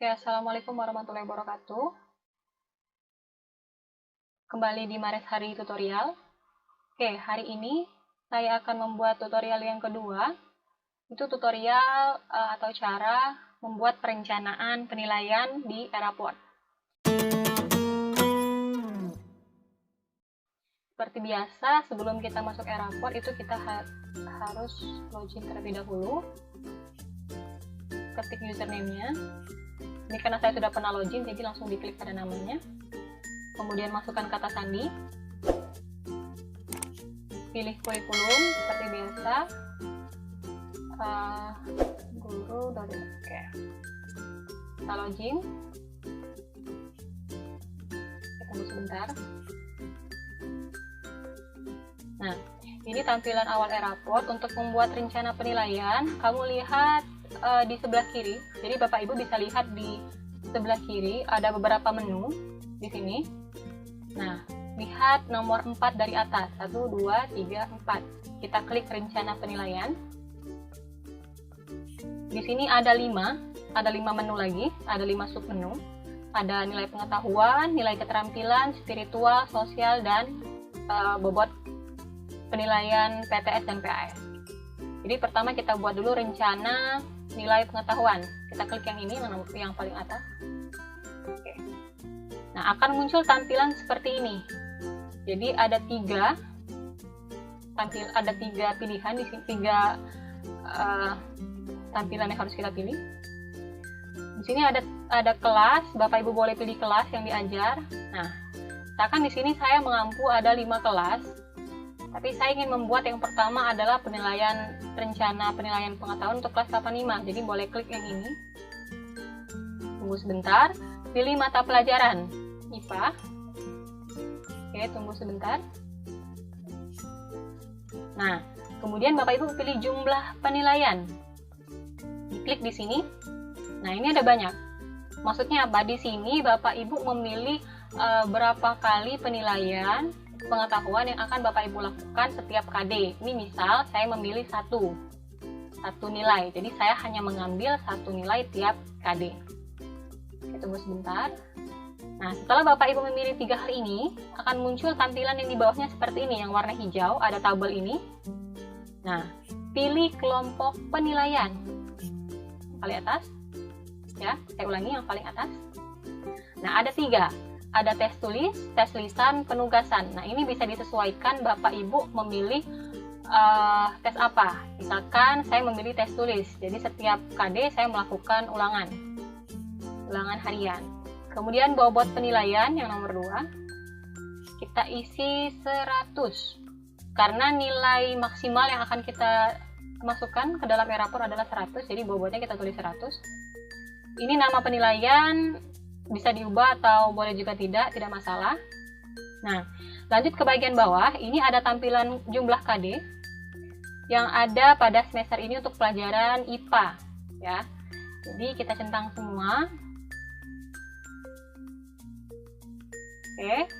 Oke, Assalamualaikum warahmatullahi wabarakatuh. Kembali di Mares Hari Tutorial. Oke, hari ini saya akan membuat tutorial yang kedua. Itu tutorial atau cara membuat perencanaan penilaian di Eraport. Seperti biasa, sebelum kita masuk Eraport itu kita harus login terlebih dahulu. Ketik username-nya. Ini karena saya sudah pernah login, jadi langsung diklik pada namanya. Kemudian masukkan kata sandi. Pilih kurikulum seperti biasa. Guru. Oke. Kita login. Kita tunggu sebentar. Nah, ini tampilan awal Eraport. Untuk membuat rencana penilaian, kamu lihat di sebelah kiri. Jadi Bapak Ibu bisa lihat di sebelah kiri ada beberapa menu di sini. Nah, lihat nomor 4 dari atas. 1, 2, 3, 4. Kita klik rencana penilaian. Di sini ada 5 menu lagi, ada 5 submenu. Ada nilai pengetahuan, nilai keterampilan, spiritual, sosial, dan bobot penilaian PTS dan PAS. Jadi pertama kita buat dulu rencana nilai pengetahuan. Kita klik yang ini, yang paling atas. Oke. Nah, akan muncul tampilan seperti ini. Jadi ada tiga pilihan di sini, tiga tampilan yang harus kita pilih. Di sini ada kelas, Bapak Ibu boleh pilih kelas yang diajar. Nah, misalkan di sini saya mengampu ada 5 kelas. Tapi saya ingin membuat yang pertama adalah rencana penilaian pengetahuan untuk kelas 85. Jadi boleh klik yang ini. Tunggu sebentar. Pilih mata pelajaran IPA. Oke, tunggu sebentar. Nah, kemudian Bapak Ibu pilih jumlah penilaian. Diklik di sini. Nah, ini ada banyak. Maksudnya apa? Di sini Bapak Ibu memilih berapa kali penilaian pengetahuan yang akan Bapak Ibu lakukan setiap KD. Ini misal saya memilih satu nilai, jadi saya hanya mengambil satu nilai tiap KD. Oke, tunggu sebentar. Nah, setelah Bapak Ibu memilih 3 hal ini, akan muncul tampilan yang di bawahnya seperti ini, yang warna hijau, ada tabel ini. Nah, pilih kelompok penilaian. Paling atas. Ya, saya ulangi yang paling atas. Nah, ada 3. Ada tes tulis, tes lisan, penugasan. Nah, ini bisa disesuaikan Bapak Ibu memilih tes apa. Misalkan saya memilih tes tulis. Jadi setiap KD saya melakukan ulangan harian. Kemudian bobot penilaian yang nomor 2. Kita isi 100. Karena nilai maksimal yang akan kita masukkan ke dalam Eraport adalah 100. Jadi bobotnya kita tulis 100. Ini nama penilaian, bisa diubah atau boleh juga tidak masalah. Nah, lanjut ke bagian bawah, ini ada tampilan jumlah KD yang ada pada semester ini untuk pelajaran IPA, ya. Jadi kita centang semua. Oke,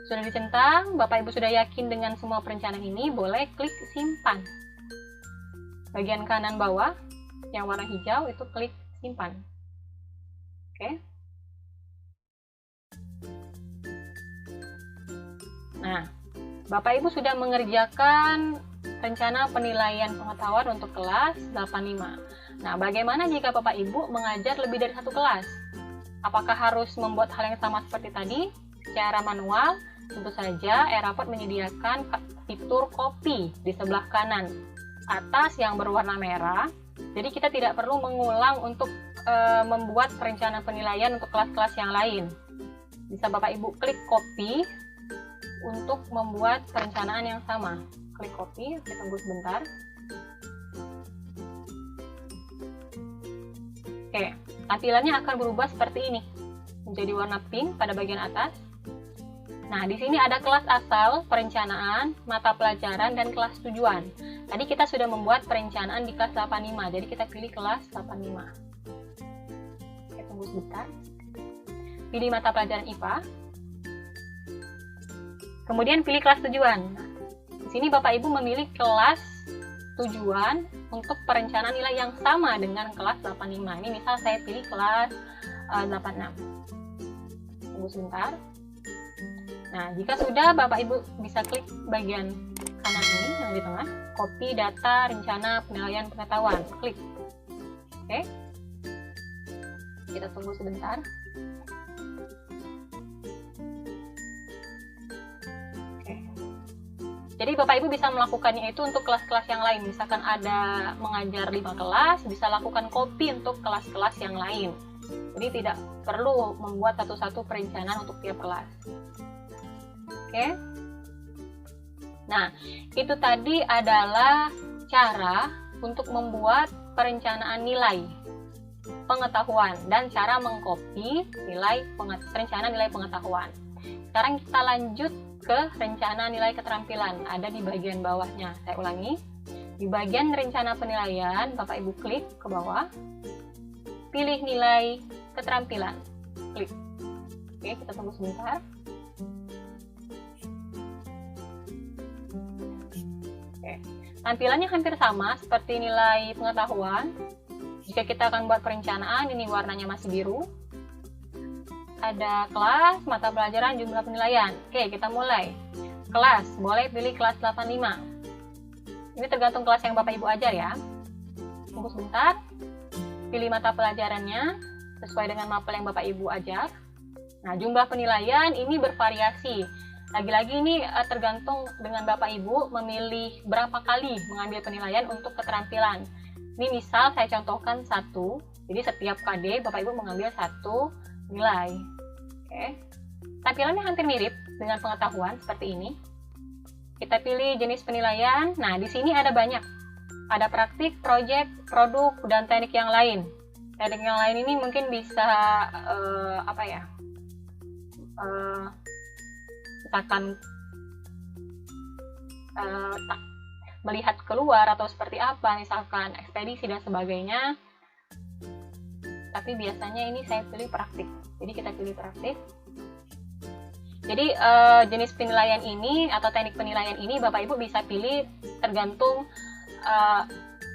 sudah dicentang, Bapak Ibu sudah yakin dengan semua perencanaan ini, boleh klik simpan. Bagian kanan bawah, yang warna hijau itu klik simpan. Oke. Nah, Bapak Ibu sudah mengerjakan rencana penilaian pengetahuan untuk kelas 85. Nah, bagaimana jika Bapak Ibu mengajar lebih dari 1 kelas? Apakah harus membuat hal yang sama seperti tadi? Secara manual, tentu saja Eraport menyediakan fitur copy di sebelah kanan atas yang berwarna merah. Jadi kita tidak perlu mengulang untuk membuat perencanaan penilaian untuk kelas-kelas yang lain. Bisa Bapak Ibu klik copy untuk membuat perencanaan yang sama. Klik copy, kita tunggu sebentar. Oke, tampilannya akan berubah seperti ini. Menjadi warna pink pada bagian atas. Nah, di sini ada kelas asal, perencanaan, mata pelajaran, dan kelas tujuan. Tadi kita sudah membuat perencanaan di kelas 85, jadi kita pilih kelas 85. Oke, tunggu sebentar. Pilih mata pelajaran IPA. Kemudian pilih kelas tujuan. Di sini Bapak Ibu memilih kelas tujuan untuk perencanaan nilai yang sama dengan kelas 85. Ini misal saya pilih kelas 86. Tunggu sebentar. Nah, jika sudah, Bapak Ibu bisa klik bagian kanan ini yang di tengah, copy data rencana penilaian pengetahuan. Klik. Oke. Kita tunggu sebentar. Oke. Jadi Bapak Ibu bisa melakukannya itu untuk kelas-kelas yang lain. Misalkan ada mengajar 5 kelas, bisa lakukan copy untuk kelas-kelas yang lain. Jadi tidak perlu membuat satu-satu perencanaan untuk tiap kelas. Oke. Nah, itu tadi adalah cara untuk membuat perencanaan nilai pengetahuan dan cara mengcopy perencanaan nilai pengetahuan. Sekarang kita lanjut ke rencana nilai keterampilan, ada di bagian bawahnya. Saya ulangi. Di bagian rencana penilaian, Bapak Ibu klik ke bawah. Pilih nilai keterampilan. Klik. Oke, kita tunggu sebentar. Tampilannya hampir sama seperti nilai pengetahuan. Jika kita akan buat perencanaan, ini warnanya masih biru. Ada kelas, mata pelajaran, jumlah penilaian. Oke, kita mulai. Kelas, boleh pilih kelas 85. Ini tergantung kelas yang Bapak Ibu ajar ya. Tunggu sebentar. Pilih mata pelajarannya sesuai dengan mapel yang Bapak Ibu ajar. Nah, jumlah penilaian ini bervariasi. Lagi-lagi ini tergantung dengan Bapak Ibu memilih berapa kali mengambil penilaian untuk keterampilan. Ini misal saya contohkan 1, jadi setiap KD Bapak Ibu mengambil 1 nilai. Oke. Tampilannya hampir mirip dengan pengetahuan seperti ini. Kita pilih jenis penilaian. Nah, di sini ada banyak. Ada praktik, proyek, produk, dan teknik yang lain. Teknik yang lain ini mungkin bisa misalkan melihat keluar atau seperti apa, misalkan ekspedisi dan sebagainya. Tapi biasanya ini saya pilih praktik, jadi kita pilih praktik. Jadi jenis penilaian ini atau teknik penilaian ini Bapak Ibu bisa pilih tergantung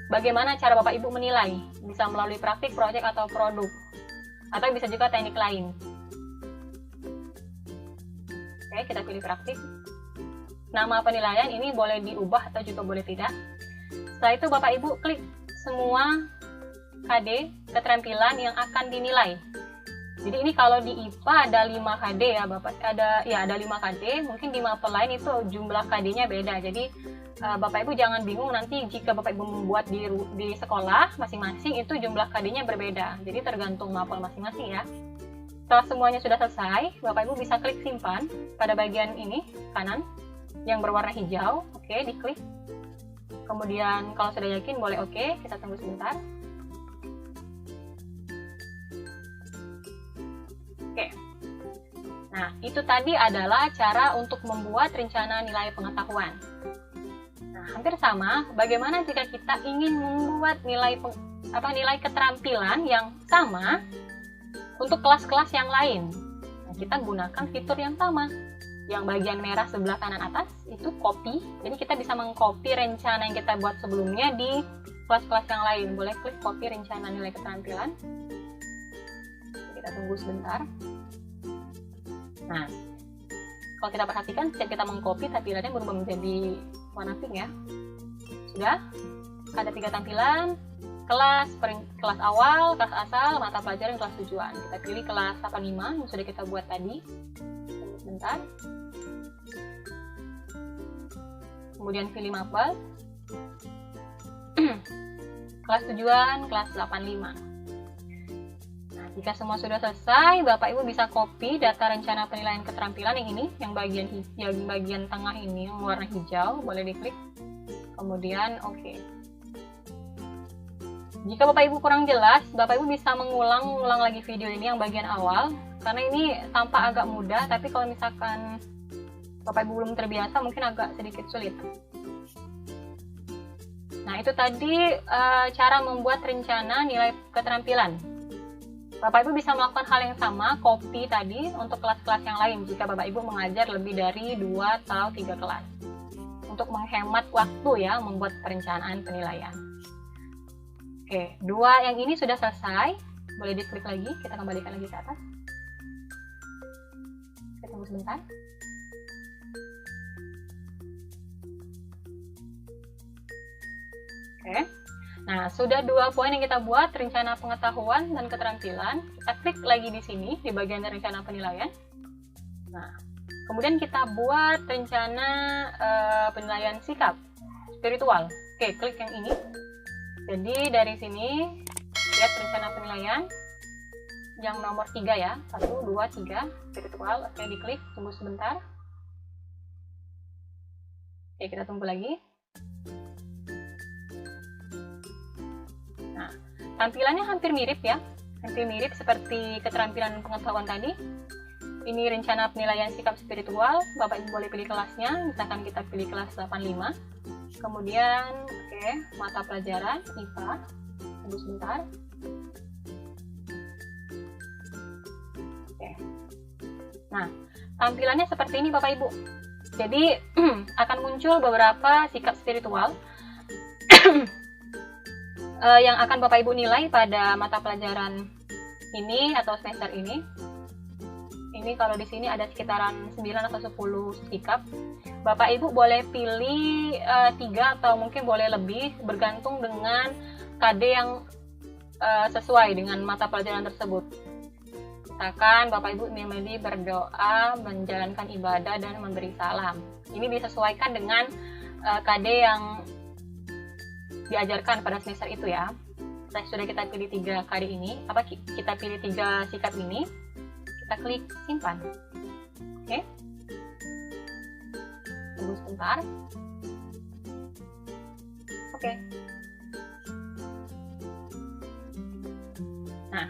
bagaimana cara Bapak Ibu menilai, bisa melalui praktik, proyek, atau produk, atau bisa juga teknik lain. Oke, kita pilih praktik. Nama penilaian ini boleh diubah atau juga boleh tidak. Setelah itu Bapak Ibu klik semua KD keterampilan yang akan dinilai. Jadi ini kalau di IPA ada 5 KD ya Bapak, ada 5 KD, mungkin di mapel lain itu jumlah KD-nya beda. Jadi Bapak Ibu jangan bingung nanti jika Bapak Ibu membuat di sekolah masing-masing itu jumlah KD-nya berbeda. Jadi tergantung mapel masing-masing ya. Setelah semuanya sudah selesai, Bapak Ibu bisa klik simpan pada bagian ini kanan yang berwarna hijau. Oke, diklik. Kemudian kalau sudah yakin boleh oke, kita tunggu sebentar. Oke. Nah, itu tadi adalah cara untuk membuat rencana nilai pengetahuan. Nah, hampir sama. Bagaimana jika kita ingin membuat nilai keterampilan yang sama untuk kelas-kelas yang lain? Nah, kita gunakan fitur yang sama. Yang bagian merah sebelah kanan atas itu copy. Jadi kita bisa mengcopy rencana yang kita buat sebelumnya di kelas-kelas yang lain. Boleh klik copy rencana nilai keterampilan. Kita tunggu sebentar. Nah, kalau kita perhatikan setiap kita mengcopy tampilannya berubah menjadi warna pink ya. Sudah? Ada 3 tampilan. Kelas awal, kelas asal, mata pelajaran, kelas tujuan. Kita pilih kelas 85 yang sudah kita buat tadi. Sebentar. Kemudian pilih mapel. Kelas tujuan, kelas 85. Nah, jika semua sudah selesai, Bapak Ibu bisa copy data rencana penilaian keterampilan yang ini, yang bagian tengah ini yang warna hijau, boleh diklik. Kemudian oke. Jika Bapak Ibu kurang jelas, Bapak Ibu bisa mengulang lagi video ini yang bagian awal, karena ini tampak agak mudah, tapi kalau misalkan Bapak Ibu belum terbiasa mungkin agak sedikit sulit. Nah, itu tadi cara membuat rencana nilai keterampilan. Bapak Ibu bisa melakukan hal yang sama, copy tadi untuk kelas-kelas yang lain jika Bapak Ibu mengajar lebih dari 2 atau 3 kelas. Untuk menghemat waktu ya, membuat perencanaan penilaian. Oke, dua yang ini sudah selesai. Boleh diklik lagi, kita kembalikan lagi ke atas. Kita tunggu sebentar. Oke. Nah, sudah 2 poin yang kita buat, rencana pengetahuan dan keterampilan. Kita klik lagi di sini, di bagian rencana penilaian. Nah, kemudian kita buat rencana penilaian sikap spiritual. Oke, klik yang ini. Jadi dari sini, lihat rencana penilaian yang nomor 3 ya. 1, 2, 3, spiritual. Oke, diklik, tunggu sebentar. Oke, kita tunggu lagi. Nah, tampilannya hampir mirip ya. Hampir mirip seperti keterampilan pengetahuan tadi. Ini rencana penilaian sikap spiritual. Bapak Ibu boleh pilih kelasnya. Misalkan kita pilih kelas 85. Kemudian, oke, mata pelajaran IPA. Tunggu sebentar. Oke. Nah, tampilannya seperti ini Bapak Ibu. Jadi, akan muncul beberapa sikap spiritual yang akan Bapak Ibu nilai pada mata pelajaran ini atau semester ini. Ini kalau di sini ada sekitaran 9 atau 10 sikap. Bapak Ibu boleh pilih 3 atau mungkin boleh lebih, bergantung dengan KD yang sesuai dengan mata pelajaran tersebut. Misalkan Bapak Ibu memilih berdoa, menjalankan ibadah, dan memberi salam. Ini disesuaikan dengan KD yang diajarkan pada semester itu ya. Sudah kita pilih 3 KD ini, kita pilih 3 sikap ini, kita klik simpan. Oke. Tunggu sebentar. Oke. Nah,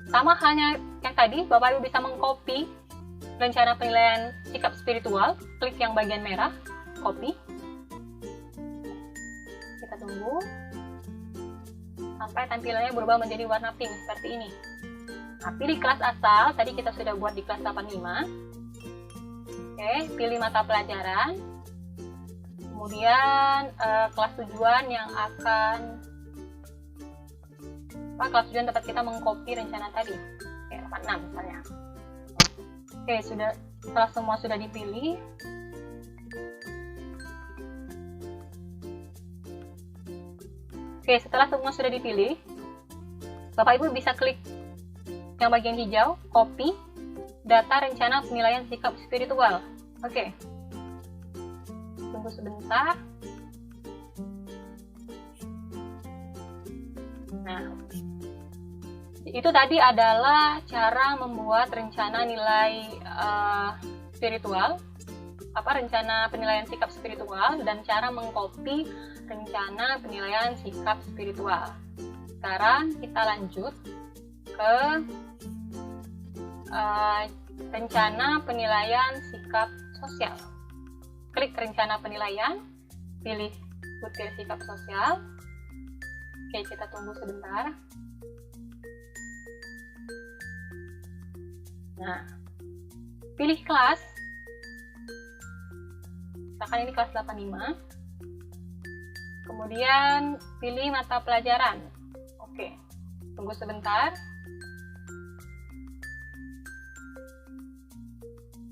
sama halnya yang tadi, Bapak Ibu bisa mengcopy rencana penilaian sikap spiritual, klik yang bagian merah, copy. Kita tunggu sampai tampilannya berubah menjadi warna pink seperti ini. Nah, pilih kelas asal, tadi kita sudah buat di kelas 85. Oke, pilih mata pelajaran. Kemudian kelas tujuan yang akan kelas tujuan tempat kita mengcopy rencana tadi. Oke, 86 misalnya. Oke, setelah semua sudah dipilih, setelah semua sudah dipilih, Bapak Ibu bisa klik yang bagian hijau, copy data rencana penilaian sikap spiritual. Oke. Tunggu sebentar. Nah, itu tadi adalah cara membuat rencana nilai spiritual, rencana penilaian sikap spiritual, dan cara mengcopy rencana penilaian sikap spiritual. Sekarang kita lanjut ke rencana penilaian sikap sosial. Klik rencana penilaian, pilih butir sikap sosial. Oke, kita tunggu sebentar. Nah, pilih kelas. Misalkan ini kelas 85. Kemudian pilih mata pelajaran. Oke, tunggu sebentar.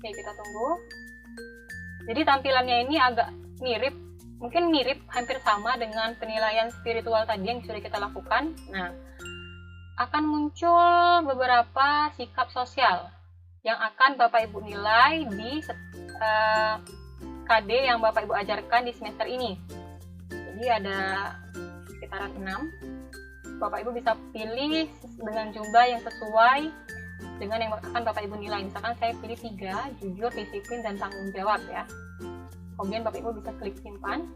Oke, kita tunggu. Jadi tampilannya ini agak mirip, mungkin mirip, hampir sama dengan penilaian spiritual tadi yang sudah kita lakukan. Nah, akan muncul beberapa sikap sosial yang akan Bapak Ibu nilai di KD yang Bapak Ibu ajarkan di semester ini. Jadi ada sekitaran 6. Bapak Ibu bisa pilih dengan jumlah yang sesuai dengan yang akan Bapak Ibu nilai. Misalkan saya pilih 3, jujur, disiplin, dan tanggung jawab ya. Kemudian Bapak Ibu bisa klik simpan.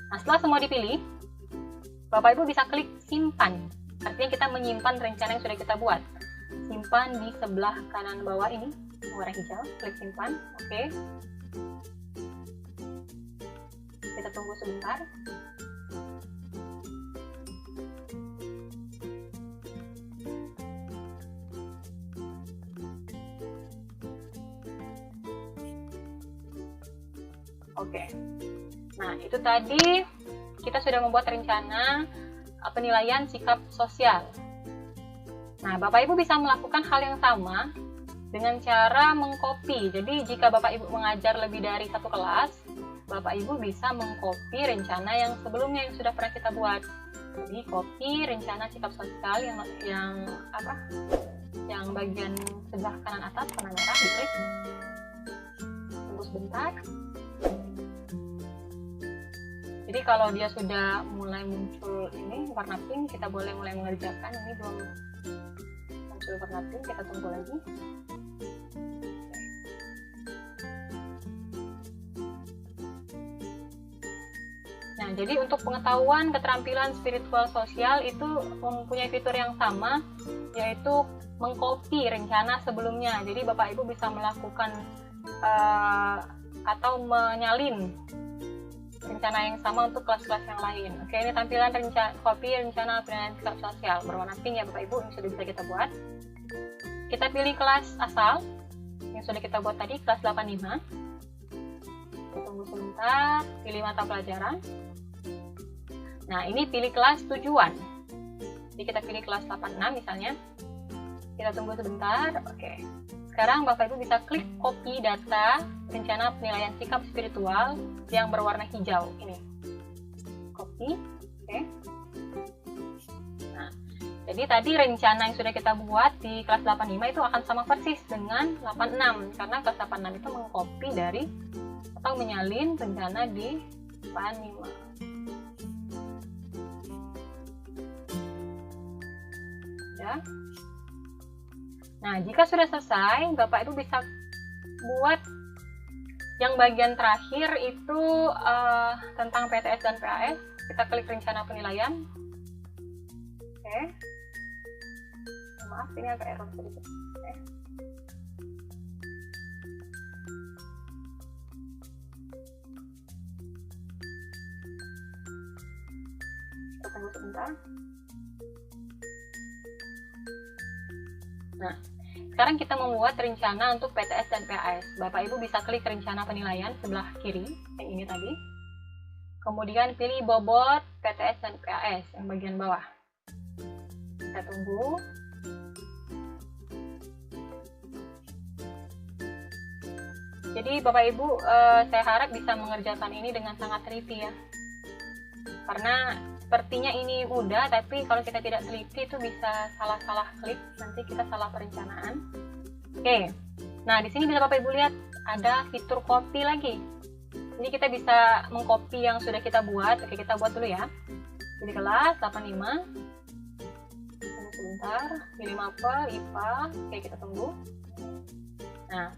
Nah, setelah semua dipilih, Bapak Ibu bisa klik simpan. Artinya kita menyimpan rencana yang sudah kita buat. Simpan di sebelah kanan bawah ini, warna hijau, klik simpan. Oke. Kita tunggu sebentar. Oke. Nah, itu tadi kita sudah membuat rencana penilaian sikap sosial. Nah, Bapak Ibu bisa melakukan hal yang sama dengan cara mengcopy. Jadi jika Bapak Ibu mengajar lebih dari satu kelas, Bapak Ibu bisa mengcopy rencana yang sebelumnya yang sudah pernah kita buat. Jadi copy rencana sikap sosial yang bagian sebelah kanan atas warna merah, diklik. Tunggu sebentar. Jadi kalau dia sudah mulai muncul ini warna pink, kita boleh mulai mengerjakan. Ini belum muncul warna pink, kita tunggu lagi. Nah, jadi untuk pengetahuan keterampilan spiritual sosial itu mempunyai fitur yang sama, yaitu mengcopy rencana sebelumnya. Jadi Bapak Ibu bisa melakukan atau menyalin rencana yang sama untuk kelas-kelas yang lain. Oke, ini tampilan copy rencana penilaian sikap sosial berwarna pink ya Bapak Ibu, ini sudah bisa kita buat. Kita pilih kelas asal yang sudah kita buat tadi, kelas 85. Kita tunggu sebentar, pilih mata pelajaran. Nah, ini pilih kelas tujuan. Jadi kita pilih kelas 86 misalnya. Kita tunggu sebentar. Oke. Sekarang Bapak Ibu bisa klik copy data rencana penilaian sikap spiritual yang berwarna hijau ini. Copy. Oke. Nah, jadi tadi rencana yang sudah kita buat di kelas 85 itu akan sama persis dengan 86 karena kelas 86 itu mengcopy dari atau menyalin rencana di 85. Ya. Nah, jika sudah selesai, Bapak Ibu bisa buat yang bagian terakhir itu tentang PTS dan PAS. Kita klik rencana penilaian. Oke. Maaf, ini agak error sedikit. Oke. Kita tunggu sebentar. Nah, sekarang kita membuat rencana untuk PTS dan PAS. Bapak Ibu bisa klik rencana penilaian sebelah kiri, yang ini tadi. Kemudian pilih bobot PTS dan PAS yang bagian bawah. Kita tunggu. Jadi Bapak Ibu, saya harap bisa mengerjakan ini dengan sangat teliti ya. Karena sepertinya ini mudah, tapi kalau kita tidak teliti itu bisa salah-salah klik, nanti kita salah perencanaan. Oke, nah di sini bisa Bapak Ibu lihat ada fitur copy lagi. Jadi kita bisa mengcopy yang sudah kita buat. Oke, kita buat dulu ya. Jadi kelas 85. Tunggu sebentar, pilih mapel, IPA. Oke, kita tunggu. Nah,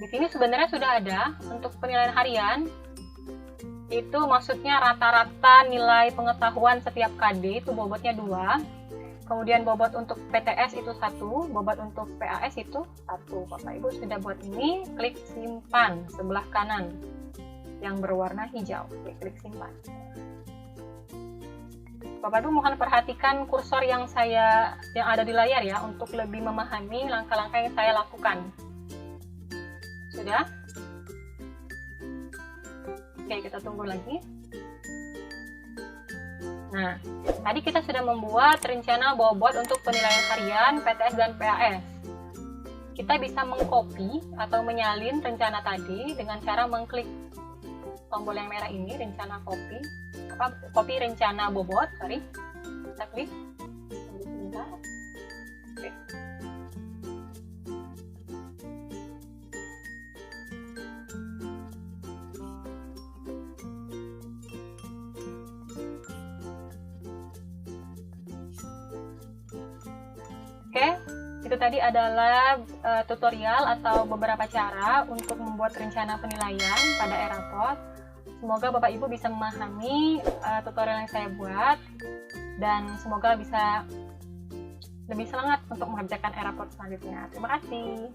di sini sebenarnya sudah ada untuk penilaian harian. Itu maksudnya rata-rata nilai pengetahuan setiap KD itu bobotnya 2, kemudian bobot untuk PTS itu 1, bobot untuk PAS itu 1. Bapak Ibu sudah buat ini, klik simpan sebelah kanan yang berwarna hijau. Klik simpan. Bapak Ibu mohon perhatikan kursor yang ada di layar ya, untuk lebih memahami langkah-langkah yang saya lakukan. Sudah? Oke, kita tunggu lagi. Nah, tadi kita sudah membuat rencana bobot untuk penilaian harian, PTS dan PAS. Kita bisa mengcopy atau menyalin rencana tadi dengan cara mengklik tombol yang merah ini, rencana copy rencana bobot, Kita klik. Tunggu sebentar. Oke. Oke, itu tadi adalah tutorial atau beberapa cara untuk membuat rencana penilaian pada Erapot. Semoga Bapak Ibu bisa memahami tutorial yang saya buat dan semoga bisa lebih semangat untuk mengerjakan Erapot selanjutnya. Terima kasih.